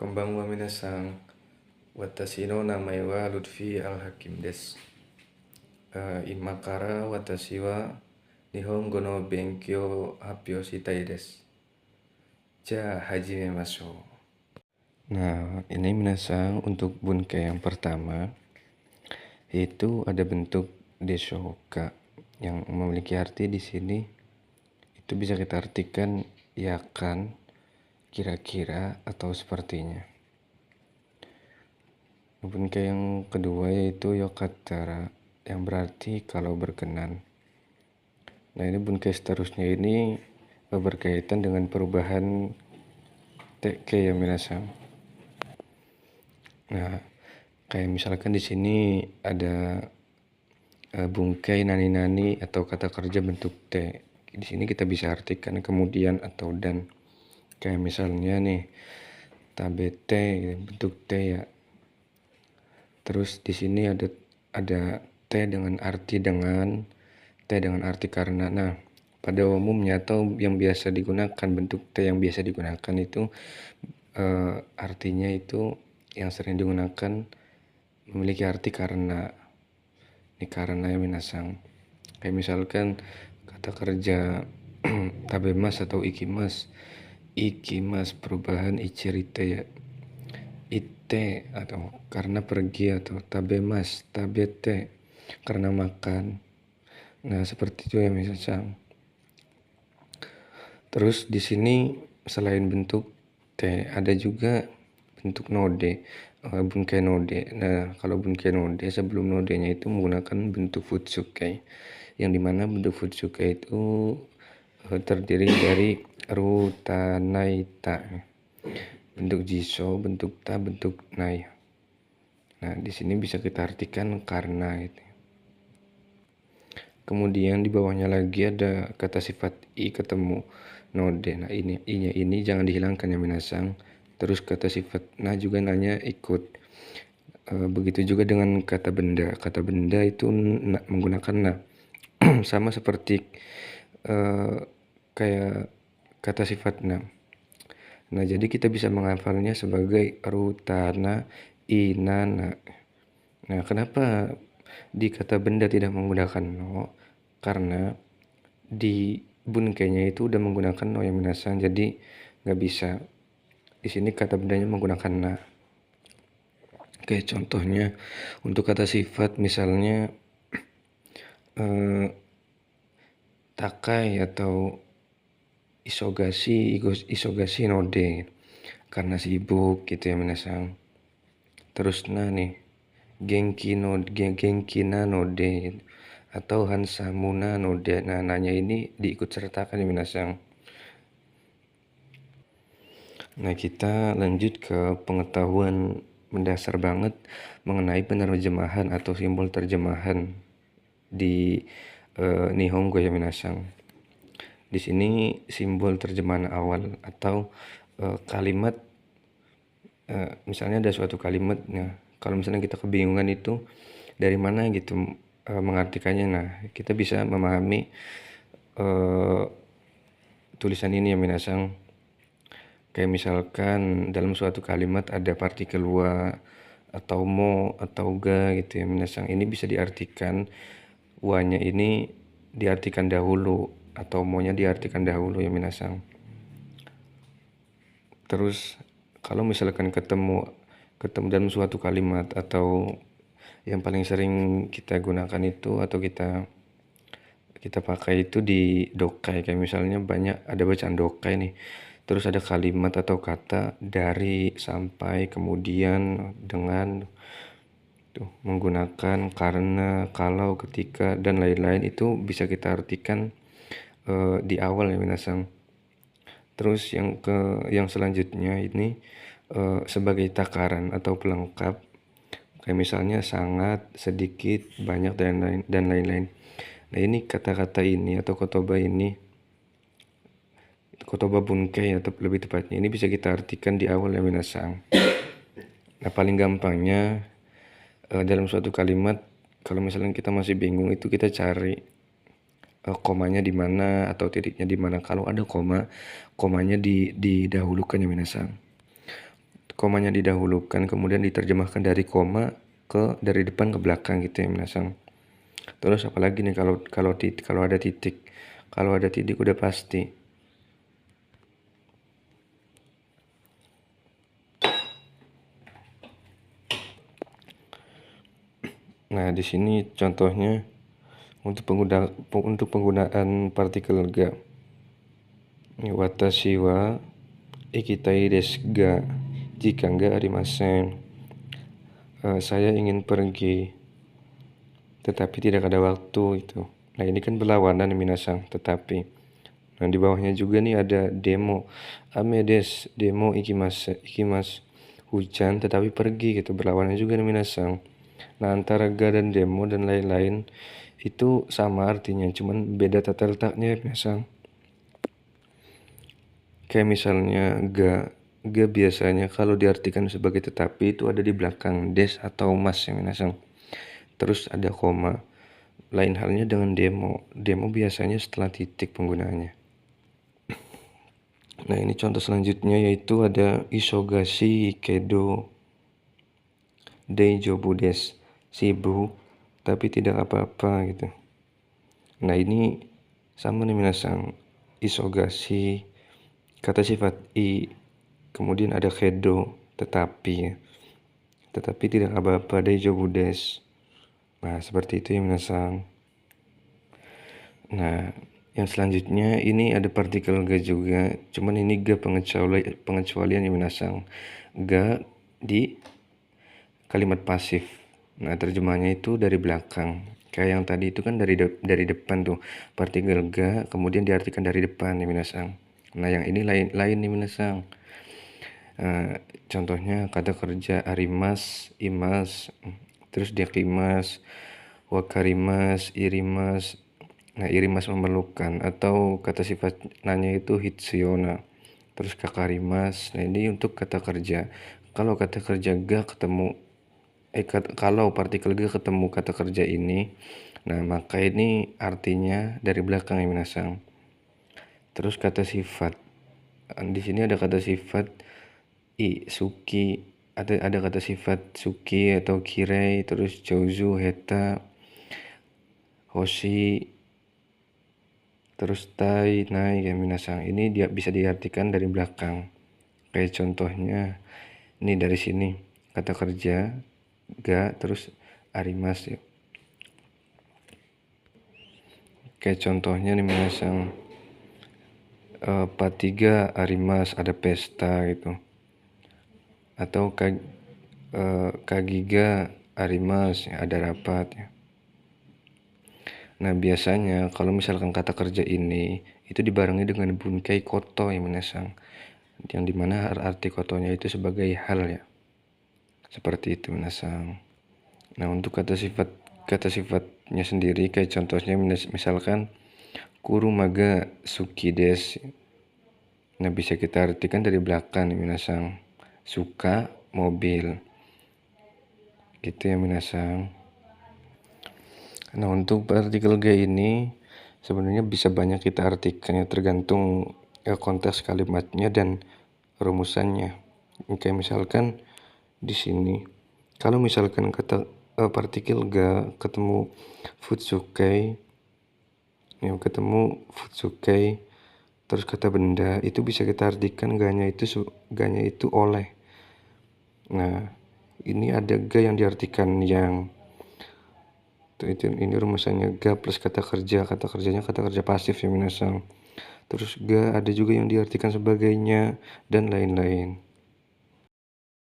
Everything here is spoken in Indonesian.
Konbanwa minasan, watashi no namae wa Lutfi Al-Hakim desu. Imma kara watashi wa Nihongo no benkyou happyou shitai desu. Ja, hajimemashou. Nah, ini minasan untuk bunkai yang pertama itu ada bentuk deshoka yang memiliki arti di sini itu bisa kita artikan ya kan, kira-kira atau sepertinya. Bunkai yang kedua yaitu yokatara yang berarti kalau berkenan. Nah, ini bunkai seterusnya ini berkaitan dengan perubahan teke ya minasan. Nah, kayak misalkan di sini ada bungkai nani-nani atau kata kerja bentuk T. Di sini kita bisa artikan kemudian atau dan. Kayak misalnya nih tabete bentuk T ya. Terus di sini ada T dengan arti karena. Nah, pada umumnya atau yang biasa digunakan bentuk T yang biasa digunakan itu artinya itu yang sering digunakan memiliki arti karena. Ini karena ya minasan. Kayak misalkan kata kerja tabemas atau ikimas perubahan ichirite ya. Ite atau karena pergi atau tabemas tabete karena makan. Nah, seperti itu ya minasan. Terus di sini selain bentuk T ada juga bentuk node, bunkai node. Nah, kalau bunkai node sebelum nodenya itu menggunakan bentuk futsukai, yang dimana bentuk futsukai itu terdiri dari ruta naita, bentuk jiso, bentuk ta, bentuk nai. Nah, di sini bisa kita artikan karena itu. Kemudian di bawahnya lagi ada kata sifat i ketemu node. Nah, i-nya ini jangan dihilangkan ya minasan. Terus kata sifat na juga nanya ikut. Begitu juga dengan kata benda. Kata benda itu menggunakan na. Sama seperti kayak kata sifat na. Nah, jadi kita bisa menghafalnya sebagai rutana inana. Nah, kenapa di kata benda tidak menggunakan no? Karena di bunkainya itu udah menggunakan no yang minasan, jadi nggak bisa. Di sini kata bendanya menggunakan na. Kayak contohnya untuk kata sifat misalnya takai atau isogasi node karena sibuk gitu ya minasan. Terus nah nih genki na node atau hansamuna node. Nah, nanya ini diikut sertakan ya minasan. Nah, kita lanjut ke pengetahuan mendasar banget mengenai penerjemahan atau simbol terjemahan di Nihongo ya minasan. Di sini simbol terjemahan awal atau kalimat misalnya ada suatu kalimat. Nah, kalau misalnya kita kebingungan itu dari mana gitu mengartikannya. Nah, kita bisa memahami tulisan ini ya minasan. Kayak misalkan dalam suatu kalimat ada partikel wa atau mo atau ga gitu ya minasan. Ini bisa diartikan wa-nya ini diartikan dahulu atau mo-nya diartikan dahulu ya minasan. Terus kalau misalkan ketemu dalam suatu kalimat atau yang paling sering kita gunakan itu atau kita pakai itu di dokai, kayak misalnya banyak ada bacaan dokai nih. Terus ada kalimat atau kata dari, sampai, kemudian, dengan, tuh, menggunakan, karena, kalau, ketika, dan lain-lain itu bisa kita artikan di awal ya minasan. Terus yang selanjutnya ini sebagai takaran atau pelengkap, kayak misalnya sangat, sedikit, banyak, dan lain-lain. Nah, ini kata-kata ini atau kotoba bunkai atau lebih tepatnya ini bisa kita artikan di awal ya minasan. Nah, paling gampangnya dalam suatu kalimat kalau misalnya kita masih bingung itu kita cari komanya di mana atau titiknya di mana. Kalau ada komanya didahulukan ya minasan. komanya didahulukan kemudian diterjemahkan dari koma dari depan ke belakang gitu ya minasang. Terus apalagi nih kalau ada titik. Kalau ada titik udah pasti. Nah, di sini contohnya untuk penggunaan partikel ga. Watashi wa ikitai desu ga jika ga arimasen. Saya ingin pergi tetapi tidak ada waktu itu. Nah, ini kan berlawanan minasang, tetapi. Nah, di bawahnya juga nih ada demo. Ame desu, demo ikimasu. Hujan tetapi pergi gitu, berlawanan juga nih minasang. Nah, antara ga dan demo dan lain-lain itu sama artinya, cuman beda tata letaknya minasang. Kayak misalnya ga biasanya kalau diartikan sebagai tetapi itu ada di belakang des atau mas ya minasang. Terus ada koma. Lain halnya dengan demo. Demo biasanya setelah titik penggunaannya. Nah, ini contoh selanjutnya yaitu ada isogashi kedo daijobu desu. Sibuk tapi tidak apa-apa gitu. Nah, ini sama nih minasang. Isogashi kata sifat i, kemudian ada kedo tetapi ya. Tetapi tidak apa-apa daijobu desu. Nah, seperti itu ya minasang. Nah, yang selanjutnya ini ada partikel ga juga, cuman ini ga pengecualian ya minasang. Ga di kalimat pasif. Nah, terjemahnya itu dari belakang. Kayak yang tadi itu kan dari depan tuh. Partikel ga kemudian diartikan dari depan ya minasang. Nah, yang ini lain nih minasang. Contohnya kata kerja arimas, imas, terus diakimas, wakarimas, irimas. Nah, irimas memerlukan, atau kata sifat nanya itu hitsuona. Terus kakarimas. Nah, ini untuk kata kerja. Kalau kata kerja ga ketemu kalau partikel ga ketemu kata kerja ini, nah maka ini artinya dari belakang ya minasang. Terus kata sifat. Di sini ada kata sifat suki, ada kata sifat suki atau kirei, terus jouzu, heta, hoshi, terus tai, nai ya minasang. Ini dia bisa diartikan dari belakang. Kayak contohnya ini dari sini kata kerja ga terus arimas ya. Kayak contohnya nih minasang, patiga arimas ada pesta gitu. Atau kagiga arimas ya, ada rapat ya. Nah, biasanya kalau misalkan kata kerja ini itu dibarengi dengan bunkai koto ya minasang. Yang dimana arti kotonya itu sebagai hal ya. Seperti itu minasang. Nah, untuk kata sifatnya sendiri kayak contohnya misalkan kurumaga suki desu. Nah, bisa kita artikan dari belakang nih minasang. Suka mobil. Gitu ya minasang. Nah, untuk partikel ga ini sebenarnya bisa banyak kita artikan ya, tergantung konteks kalimatnya dan rumusannya. Kayak misalkan di sini, kalau misalkan kata partikel ga ketemu futsukai, ya ketemu futsukai, terus kata benda, itu bisa kita artikan ganya itu oleh. Nah, ini ada ga yang diartikan yang ini rumusannya ga plus kata kerjanya kata kerja pasif ya minasang. Terus ga ada juga yang diartikan sebagainya dan lain-lain.